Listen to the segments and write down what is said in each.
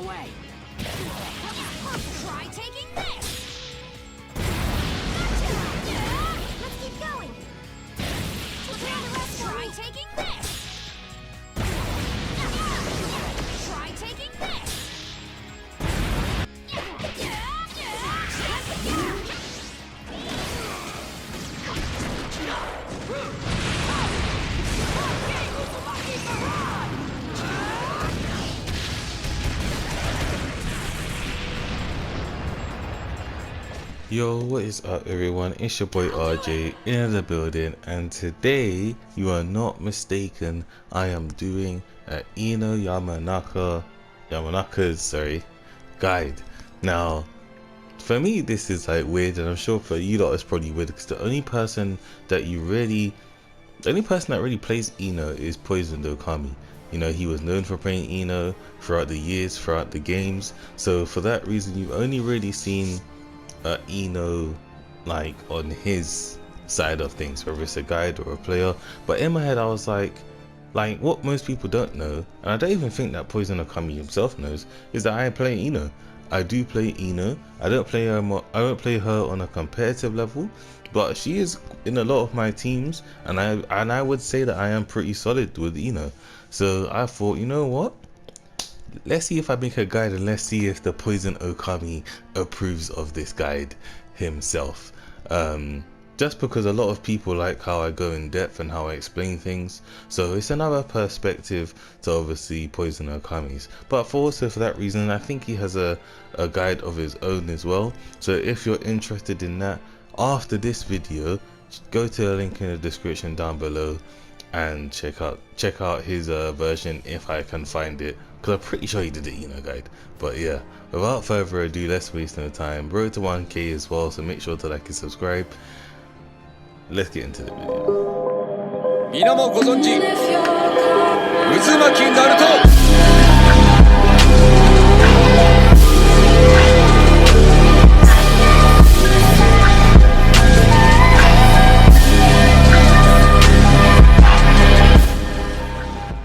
way. Try taking this. Let's keep going. Try taking this. Try taking this. Yo, what is up everyone, it's your boy RJ in the building, and today, you are not mistaken, I am doing a Ino Yamanaka's guide. Now, for me this is like weird, and I'm sure for you lot it's probably weird, because the only person that really plays Ino is Poison Okami. You know, he was known for playing Ino throughout the years, throughout the games, so for that reason you've only really seen Ino like on his side of things, whether it's a guide or a player. But in my head I was like what most people don't know, and I don't even think that Poison Okami himself knows, is that I play Ino. I do play Ino. I don't play her on a competitive level, but she is in a lot of my teams, and I would say that I am pretty solid with Ino. So I thought, you know what, let's see if I make a guide, and let's see if the Poison Okami approves of this guide himself. Just because a lot of people like how I go in depth and how I explain things, so it's another perspective to obviously Poison Okami's. But for that reason, I think he has a guide of his own as well. So if you're interested in that, after this video, go to the link in the description down below and check out his version if I can find it, because I'm pretty sure he did it, guide. But yeah, without further ado, let's waste no time. Road to 1K as well, so make sure to like and subscribe. Let's get into the video. 皆もご存知、渦巻きナルト。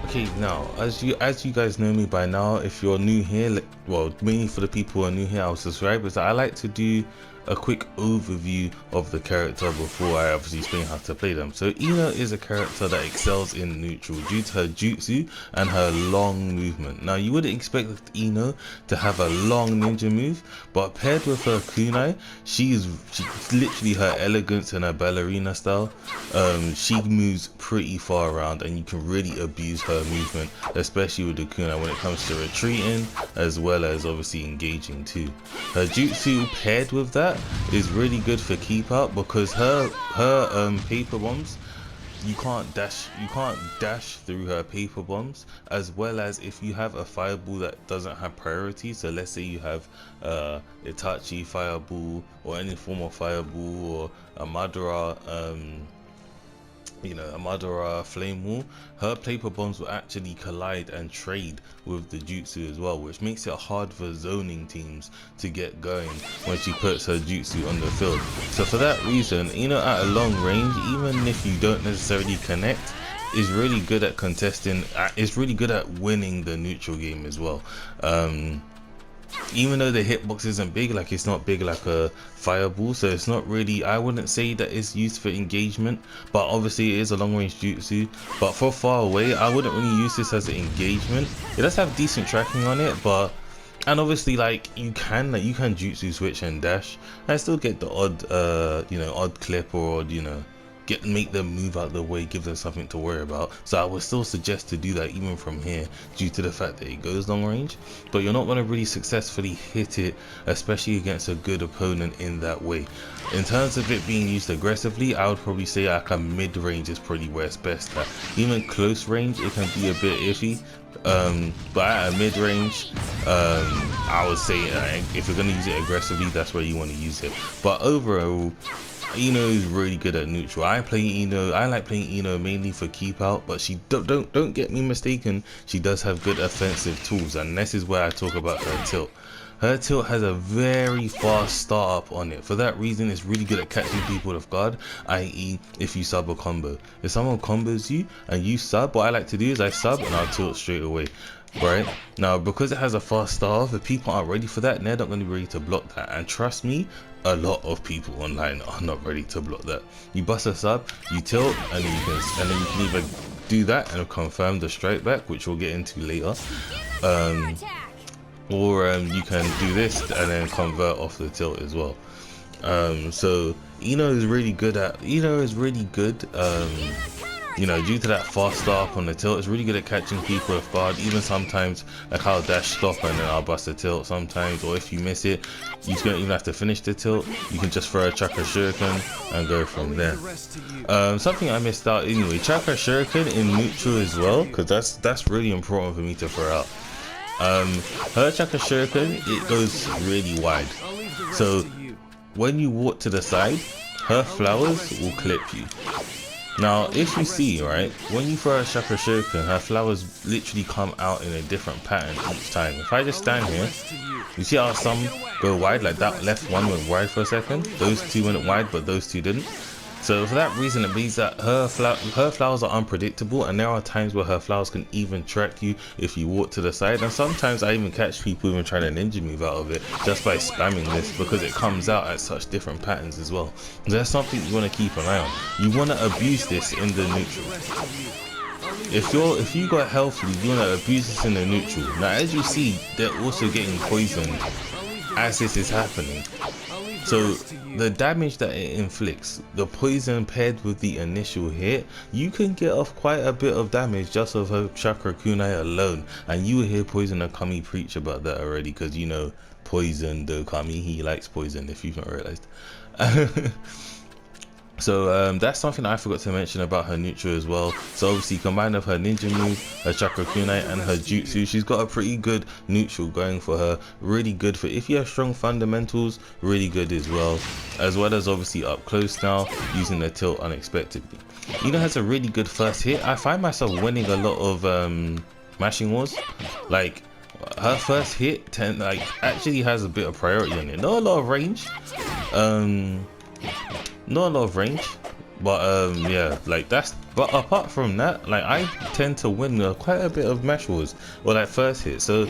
Okay, now as you guys know me by now, if you're new here, well, mainly for the people who are new here, I'll subscribe, is that I like to do a quick overview of the character before I obviously explain how to play them. So Ino is a character that excels in neutral due to her jutsu and her long movement. Now you wouldn't expect Ino to have a long ninja move, but paired with her kunai, she's literally her elegance and her ballerina style. She moves pretty far around, and you can really abuse her movement, especially with the kunai when it comes to retreating as well as obviously engaging too. Her jutsu paired with that is really good for keep out, because her paper bombs, you can't dash through her paper bombs, as well as if you have a fireball that doesn't have priority. So let's say you have Itachi fireball or any form of fireball, or a Madara a Madara flame wall, her paper bombs will actually collide and trade with the jutsu as well, which makes it hard for zoning teams to get going when she puts her jutsu on the field. So for that reason, at a long range, even if you don't necessarily connect, is really good at contesting, is really good at winning the neutral game as well. Even though the hitbox isn't big, like it's not big like a fireball, so it's not really, I wouldn't say that it's used for engagement, but obviously it is a long range jutsu. But for far away, I wouldn't really use this as an engagement. It does have decent tracking on it, and obviously like you can jutsu switch and dash and still get the odd odd clip, or make them move out the way, give them something to worry about. So I would still suggest to do that even from here, due to the fact that it goes long range, but you're not going to really successfully hit it, especially against a good opponent in that way. In terms of it being used aggressively, I would probably say like a mid range is probably where it's best at. Even close range, it can be a bit iffy, but at a mid range, I would say if you're going to use it aggressively, that's where you want to use it. But overall, Ino is really good at neutral. I like playing Ino mainly for keep out, but she don't get me mistaken, she does have good offensive tools, and this is where I talk about her tilt. Her tilt has a very fast start up on it. For that reason, it's really good at catching people off guard, i.e. if you sub a combo. If someone combos you and you sub, what I like to do is I sub and I'll tilt straight away. right? Now, because it has a fast start, if people aren't ready for that, they're not going to be ready to block that. And trust me, a lot of people online are not ready to block that. You bust us up, you tilt, and then you can either do that and confirm the strike back, which we'll get into later, or you can do this and then convert off the tilt as well. So Ino is really good, you know, due to that fast start on the tilt. It's really good at catching people off guard. Even sometimes, like, I'll dash stop and then I'll bust a tilt sometimes, or if you miss it, you don't even have to finish the tilt. You can just throw a chakra shuriken and go from there. Something I missed out anyway, chakra shuriken in neutral as well, because that's really important for me to throw out. Her chakra shuriken, it goes really wide, so when you walk to the side, her flowers will clip you. Now, if you see, right, when you throw a chakra shuriken, her flowers literally come out in a different pattern each time. If I just stand here, you see how some go wide, like that left one went wide for a second, those two went wide, but those two didn't. So for that reason, it means that her flowers are unpredictable, and there are times where her flowers can even track you if you walk to the side. And sometimes I even catch people even trying to ninja move out of it just by spamming this, because it comes out at such different patterns as well. That's something you want to keep an eye on. You want to abuse this in the neutral. If you got health lead, you want to abuse this in the neutral. Now, as you see, they're also getting poisoned as this is happening. So the damage that it inflicts, the poison paired with the initial hit, you can get off quite a bit of damage just of her chakra kunai alone. And you will hear Poison Okami preach about that already, because you know Poison Okami, he likes poison, if you've not realized. So that's something I forgot to mention about her neutral as well. So obviously, combined with her ninja move, her chakra kunai, and her jutsu, she's got a pretty good neutral going for her. Really good for if you have strong fundamentals, really good as well as obviously up close now, using the tilt unexpectedly. Ino has a really good first hit. I find myself winning a lot of mashing wars. Like, her first hit actually has a bit of priority on it. Not a lot of range. Not a lot of range, but yeah, like that's, but apart from that, like, I tend to win quite a bit of mash wars or like first hit. So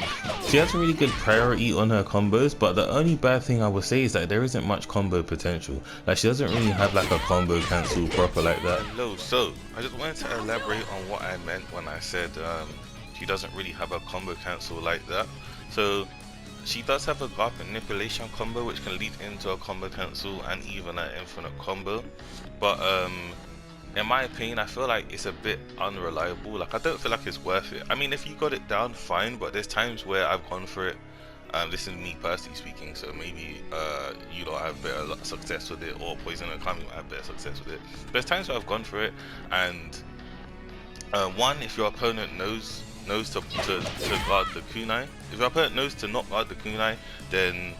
she has a really good priority on her combos, but the only bad thing I would say is that there isn't much combo potential. Like, she doesn't really have like a combo cancel proper like that. Hello, so I just wanted to elaborate on what I meant when I said she doesn't really have a combo cancel like that. So she does have a guard manipulation combo, which can lead into a combo cancel and even an infinite combo, but in my opinion, I feel like it's a bit unreliable. Like, I don't feel like it's worth it. I mean, if you got it down, fine, but there's times where I've gone for it. This is me personally speaking, so maybe you don't have better success with it, or Poison Okami might have better success with it. There's times where I've gone for it, and one, if your opponent knows to guard the kunai. If your opponent knows to not guard the kunai, then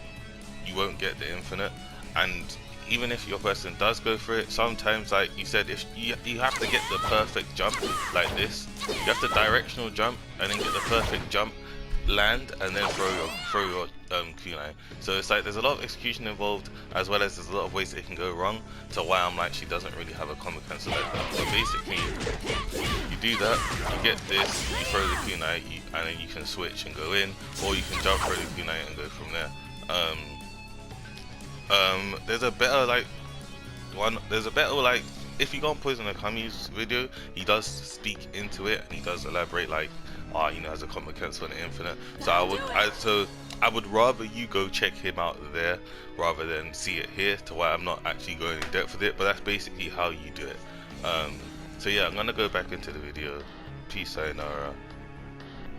you won't get the infinite. And even if your person does go for it, sometimes, like you said, if you have to get the perfect jump like this. You have to directional jump and then get the perfect jump, land, and then throw your kunai. So it's like there's a lot of execution involved, as well as there's a lot of ways that it can go wrong, to why I'm like, she doesn't really have a combo cancel like that. So basically, you do that, you get this, you throw the kunai, and then you can switch and go in, or you can jump throw the kunai and go from there. There's a better like if you go on Poison Okami's video, he does speak into it and he does elaborate, like, you know, has a combo cancel and an infinite. So I would rather you go check him out there rather than see it here, to why I'm not actually going in depth with it, but that's basically how you do it. So yeah, I'm gonna go back into the video. Peace, sayonara.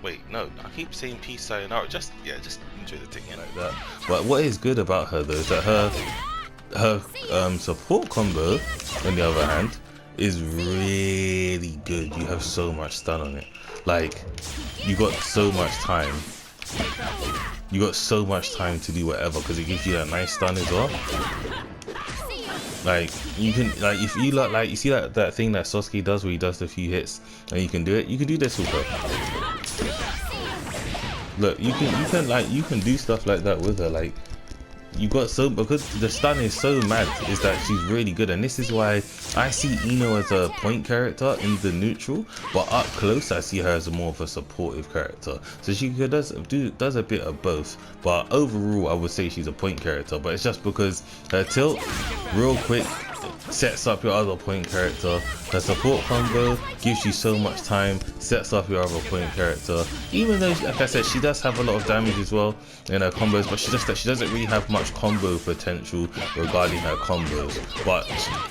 Wait, no, I keep saying peace, sayonara. Just enjoy the thing like that. But what is good about her though is that her support combo, on the other hand, is really good. You have so much stun on it. Like, you got so much time. You got so much time to do whatever, because it gives you that nice stun as well. Like, you can, like, if you like you see that thing that Sasuke does where he does the few hits and you can do it, you can do this with her. Look, you can do stuff like that with her. Like, you got so, because the stun is so mad, is that she's really good. And this is why I see Ino as a point character in the neutral, but up close I see her as more of a supportive character. So she does a bit of both, but overall I would say she's a point character. But it's just because her tilt real quick sets up your other point character. Her support combo gives you so much time, sets up your other point character. Even though, like I said, she does have a lot of damage as well in her combos, but she doesn't really have much combo potential regarding her combos. But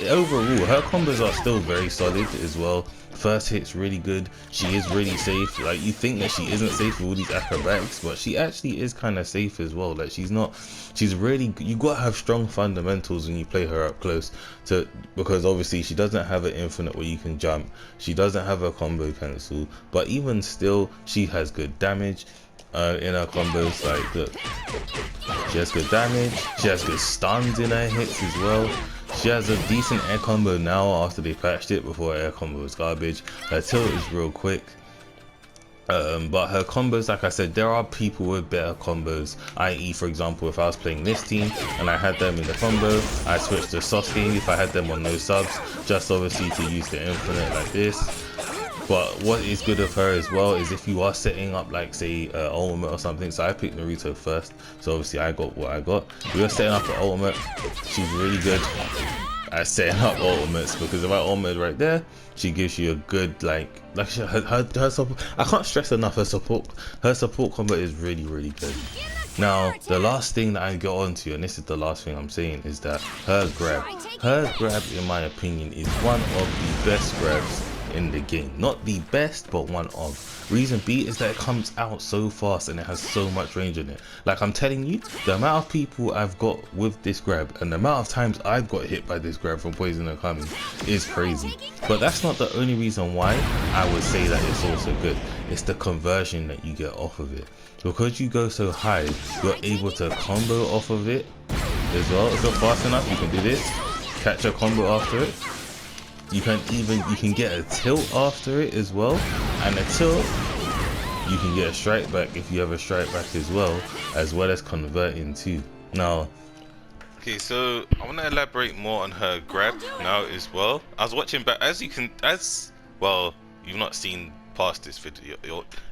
overall, her combos are still very solid as well. First hit's really good. She is really safe. Like, you think that she isn't safe with all these acrobatics, but she actually is kind of safe as well. Like, she's really, you gotta have strong fundamentals when you play her up close, because obviously she doesn't have an infinite where you can jump. She doesn't have a combo cancel, but even still, she has good damage in her combos. Like, look, she has good damage. She has good stuns in her hits as well. She has a decent air combo now after they patched it. Before, air combo was garbage. Her tilt is real quick. But her combos, like I said, there are people with better combos, i.e. for example, if I was playing this team and I had them in the combo, I switched to soft game if I had them on no subs, just obviously to use the infinite like this. But what is good of her as well is if you are setting up, like, say, ultimate or something. So I picked Naruto first, so obviously I got what I got. We were setting up an ultimate. She's really good at setting up ultimates, because if I ultimate right there, she gives you a good her support. I can't stress enough, her support combo is really, really good. Now, the last thing that I get onto, and this is the last thing I'm saying, is that her grab, in my opinion, is one of the best grabs in the game. Not the best, but one of. Reason B is that it comes out so fast and it has so much range in it. Like, I'm telling you, the amount of people I've got with this grab and the amount of times I've got hit by this grab from poison and coming is crazy. But that's not the only reason why I would say that it's also good. It's the conversion that you get off of it. Because you go so high, you're able to combo off of it as well. If you're fast enough, you can do this, catch a combo after it. You can get a tilt after it as well, and a tilt, you can get a strike back if you have a strike back as well as converting too. Now, okay, so I want to elaborate more on her grab now as well. I was watching back, as well, you've not seen past this video,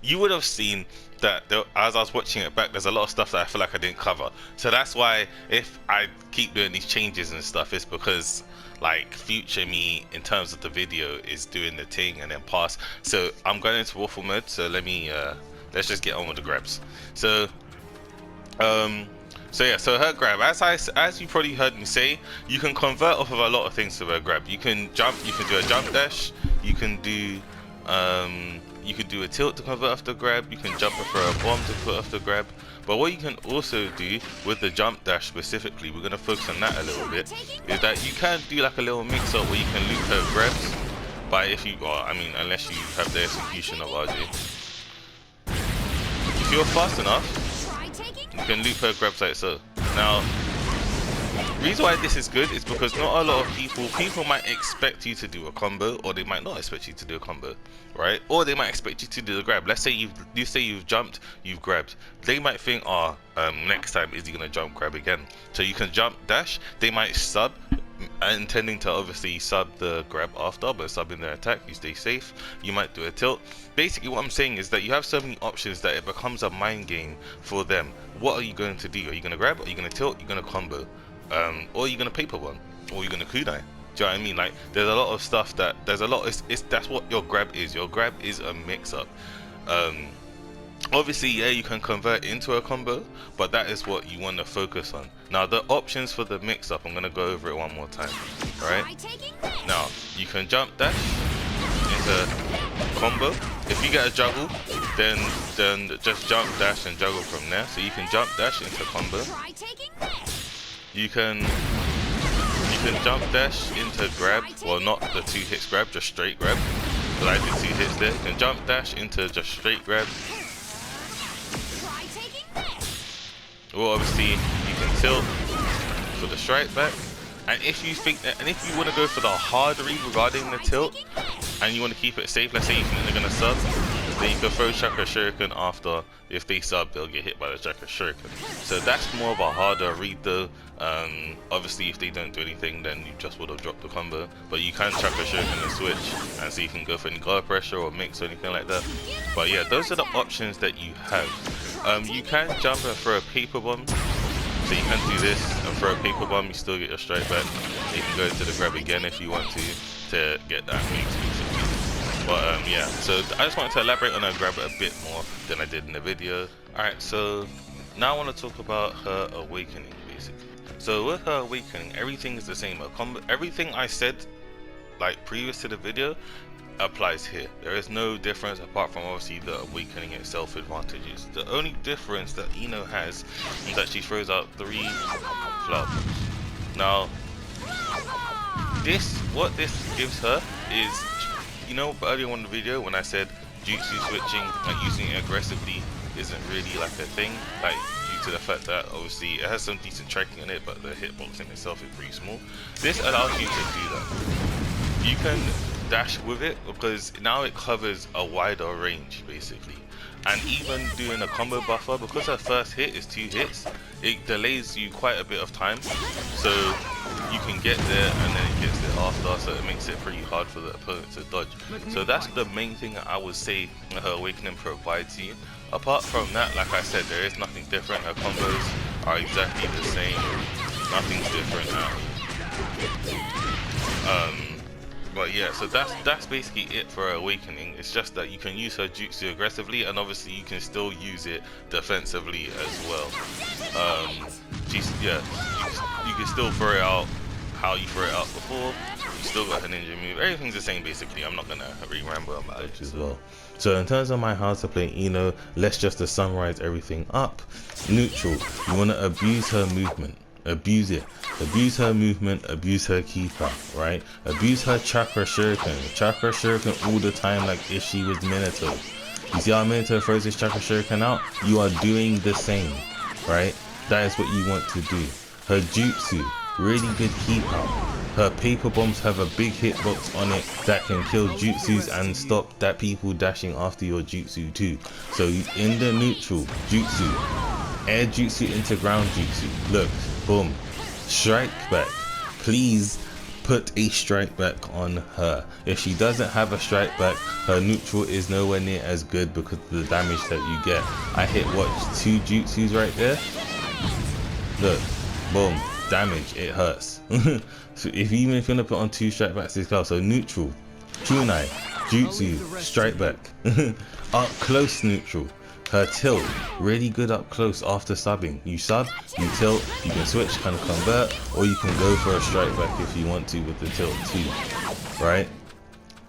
you would have seen that as I was watching it back, there's a lot of stuff that I feel like I didn't cover. So that's why if I keep doing these changes and stuff, it's because, like, future me in terms of the video is doing the thing and then pass. So I'm going into waffle mode, so let's just get on with the grabs. So yeah, so her grab, as you probably heard me say, you can convert off of a lot of things with her grab. You can jump, you can do a jump dash, you can do a tilt to convert off the grab, you can jump for a bomb to put off the grab. But what you can also do with the jump dash specifically, we're going to focus on that a little bit, is that you can do like a little mix up where you can loop her grabs. But unless you have the execution of RJ. If you're fast enough, you can loop her grabs like so. Now, the reason why this is good is because not a lot of people might expect you to do a combo, or they might not expect you to do a combo, right? Or they might expect you to do the grab. Let's say you've jumped, you've grabbed. They might think, next time is he gonna jump grab again? So you can jump dash. They might sub, intending to obviously sub the grab after, but subbing their attack, you stay safe. You might do a tilt. Basically what I'm saying is that you have so many options that it becomes a mind game for them. What are you going to do? Are you gonna grab? Are you gonna tilt? Are you gonna combo? Or you're gonna paper one, or you're gonna kunai. Do you know what I mean? Like, there's a lot of stuff that's what your grab is. Your grab is a mix-up. Obviously, yeah, you can convert into a combo, but that is what you want to focus on. Now, the options for the mix-up, I'm gonna go over it one more time. Right? Now, you can jump dash into combo. If you get a juggle, then just jump dash and juggle from there. So you can jump dash into combo. You can jump dash into grab, well, not the 2 hits grab, just straight grab. But I did 2 hits there. You can jump dash into just straight grab. Or obviously you can tilt for the strike back. And if you think that, and if you want to go for the hard read regarding the tilt, and you want to keep it safe, let's say you think they're gonna sub, then you can throw Chakra Shuriken after. If they sub, they'll get hit by the Chakra Shuriken. So that's more of a harder read though. Obviously if they don't do anything, then you just would have dropped the combo, but you can Chakra Shuriken and switch, and so you can go for any guard pressure or mix or anything like that. But yeah, those are the options that you have. You can jump and throw a paper bomb. So you can do this and throw a paper bomb, you still get your strike back. You can go to the grab again if you want to get that mix basically. But yeah, so I just wanted to elaborate on her grab a bit more than I did in the video. Alright, so now I want to talk about her awakening basically. So with her awakening, everything is the same. Everything I said like previous to the video applies here. There is no difference apart from obviously the awakening itself advantages. The only difference that Ino has is that she throws out 3 flower bombs. Now what this gives her is, you know, earlier on in the video when I said jutsu switching and using it aggressively isn't really like a thing, like due to the fact that obviously it has some decent tracking in it, but the hitbox in itself is pretty small. This allows you to do that. You can dash with it because now it covers a wider range basically, and even doing a combo buffer, because her first hit is 2 hits, it delays you quite a bit of time, so you can get there and then it gets there after, so it makes it pretty hard for the opponent to dodge. So that's the main thing I would say her awakening provides you. Apart from that, like I said, there is nothing different. Her combos are exactly the same, nothing's different now. But yeah, so that's basically it for her awakening. It's just that you can use her jutsu aggressively, and obviously you can still use it defensively as well. You can still throw it out how you throw it out before. You still got her ninja move. Everything's the same basically. I'm not gonna re-ramble about it as well. So in terms of my how to play Ino, let's just to summarize everything up. Neutral, you want to abuse her movement. Abuse it. Abuse her movement, abuse her keeper, right? Abuse her Chakra Shuriken. Chakra Shuriken all the time like if she was Minato. You see how Minato throws his Chakra Shuriken out? You are doing the same, right? That is what you want to do. Her jutsu, really good keeper. Her paper bombs have a big hitbox on it that can kill jutsus and stop that people dashing after your jutsu too. So in the neutral, jutsu, air jutsu into ground jutsu. Look, boom, strike back. Please put a strike back on her. If she doesn't have a strike back, her neutral is nowhere near as good because of the damage that you get. I hit what, 2 jutsus right there? Look, boom, damage, it hurts. So if you want to put on 2 strike backs this card, so neutral, kunai, jutsu, strike back, up close neutral. Her tilt, really good up close after subbing. You sub, you tilt, you can switch, kind of convert, or you can go for a strike back if you want to with the tilt too, right?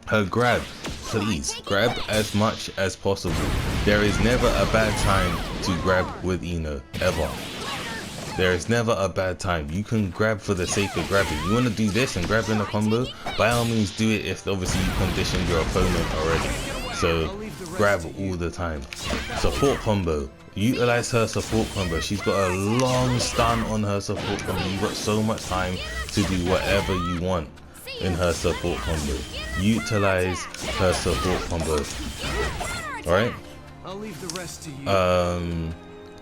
Her grab, please grab as much as possible. There is never a bad time to grab with Ino, ever. There is never a bad time. You can grab for the sake of grabbing. You want to do this and grab in a combo? By all means do it if obviously you conditioned your opponent already. So grab all the time. Support combo. Utilize her support combo. She's got a long stun on her support combo. You've got so much time to do whatever you want in her support combo. Utilize her support combo. Alright? I'll leave the rest to you.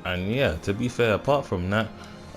And yeah, to be fair, apart from that,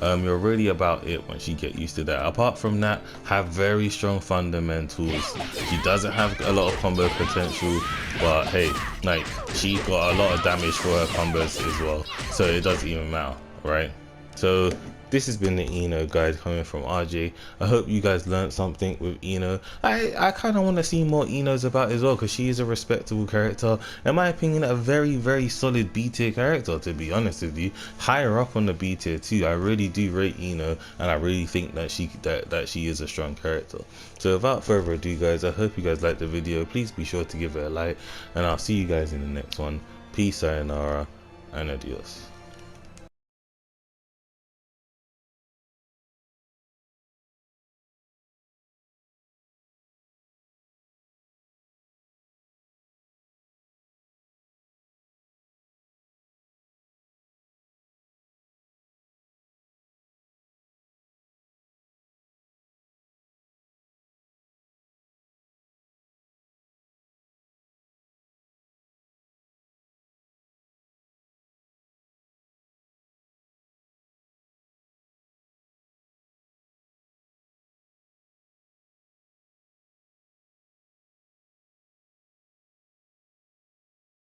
you're really about it once you get used to that. Apart from that, have very strong fundamentals. She doesn't have a lot of combo potential, but hey, like, she got a lot of damage for her combos as well, so it doesn't even matter, right? So this has been the Ino guide coming from RJ. I hope you guys learned something with Ino. I kind of want to see more Inos about as well, because she is a respectable character. In my opinion, a very, very solid B tier character, to be honest with you. Higher up on the B tier too. I really do rate Ino, and I really think that she is a strong character. So without further ado guys, I hope you guys liked the video. Please be sure to give it a like, and I'll see you guys in the next one. Peace, sayonara, and adios.